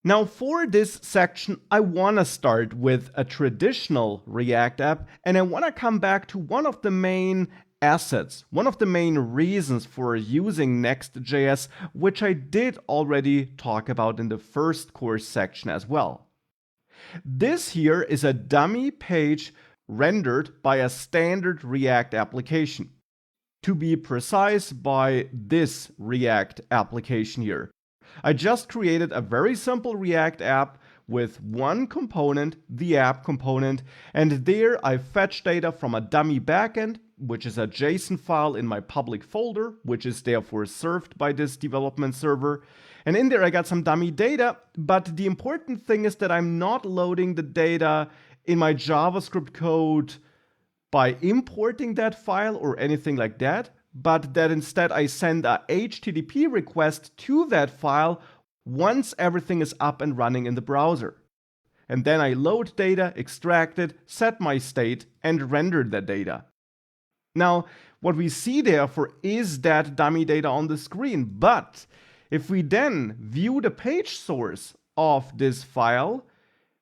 Now for this section, I want to start with a traditional React app, and I want to come back to one of the main assets, one of the main reasons for using Next.js, which I did already talk about in the first course section as well. This here is a dummy page rendered by a standard React application. To be precise, by this React application here. I just created a very simple React app with one component, the app component, and there I fetch data from a dummy backend, which is a JSON file in my public folder, which is therefore served by this development server. And in there I got some dummy data, but the important thing is that I'm not loading the data in my JavaScript code by importing that file or anything like that, but that instead I send a HTTP request to that file once everything is up and running in the browser. And then I load data, extract it, set my state, and render that data. Now, what we see therefore is that dummy data on the screen, but if we then view the page source of this file,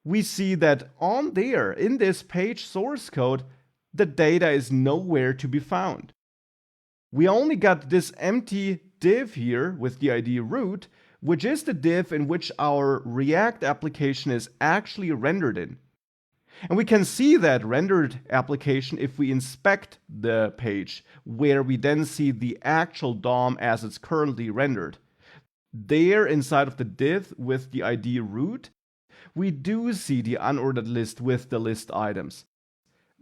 we see that on there, in this page source code, the data is nowhere to be found. We only got this empty div here with the ID root, which is the div in which our React application is actually rendered in. And we can see that rendered application if we inspect the page, where we then see the actual DOM as it's currently rendered. There inside of the div with the ID root, we do see the unordered list with the list items.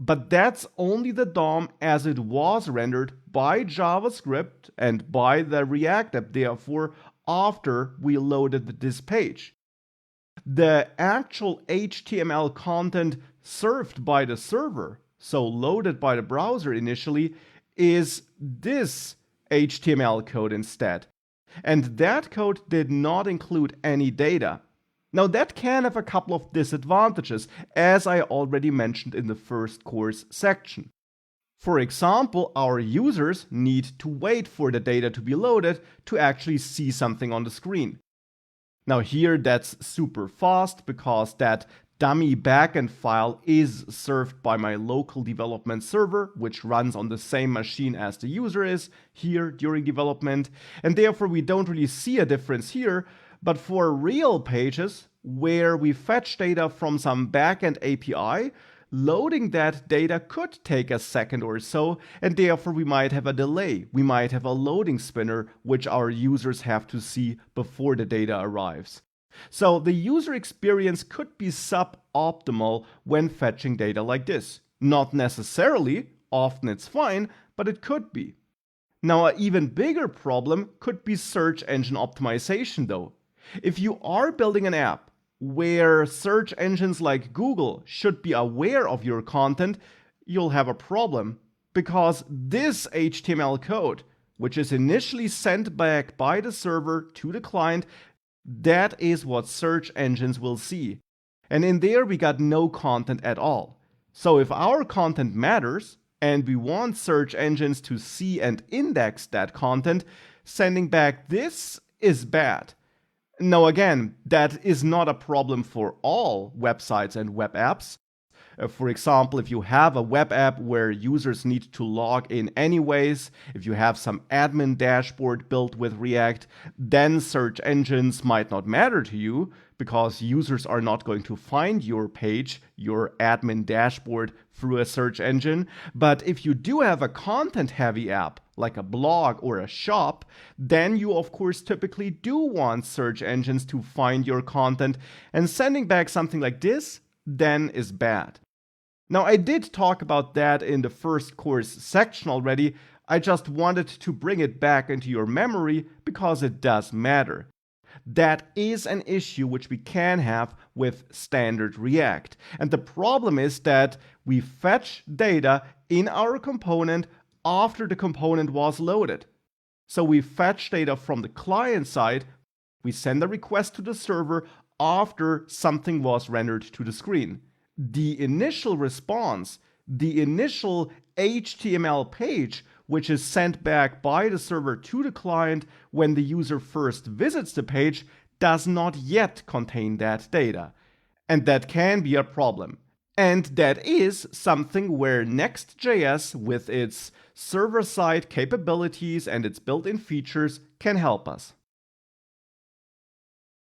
But that's only the DOM as it was rendered by JavaScript and by the React app, therefore, after we loaded this page. The actual HTML content served by the server, so loaded by the browser initially, is this HTML code instead. And that code did not include any data. Now that can have a couple of disadvantages, as I already mentioned in the first course section. For example, our users need to wait for the data to be loaded to actually see something on the screen. Now here that's super fast because that dummy backend file is served by my local development server, which runs on the same machine as the user is here during development, and therefore we don't really see a difference here. But for real pages, where we fetch data from some backend API, loading that data could take a second or so, and therefore we might have a delay. We might have a loading spinner, which our users have to see before the data arrives. So the user experience could be suboptimal when fetching data like this. Not necessarily, often it's fine, but it could be. Now, an even bigger problem could be search engine optimization though. If you are building an app where search engines like Google should be aware of your content, you'll have a problem, because this HTML code, which is initially sent back by the server to the client, that is what search engines will see. And in there we got no content at all. So if our content matters and we want search engines to see and index that content, sending back this is bad. Now again, that is not a problem for all websites and web apps. For example, if you have a web app where users need to log in anyways, if you have some admin dashboard built with React, then search engines might not matter to you because users are not going to find your page, your admin dashboard, through a search engine. But if you do have a content-heavy app, like a blog or a shop, then you of course typically do want search engines to find your content, and sending back something like this then is bad. Now, I did talk about that in the first course section already. I just wanted to bring it back into your memory because it does matter. That is an issue which we can have with standard React. And the problem is that we fetch data in our component after the component was loaded. So we fetch data from the client side, we send a request to the server after something was rendered to the screen. The initial response, the initial HTML page, which is sent back by the server to the client when the user first visits the page, does not yet contain that data. And that can be a problem. And that is something where Next.js, with its server-side capabilities and its built-in features, can help us.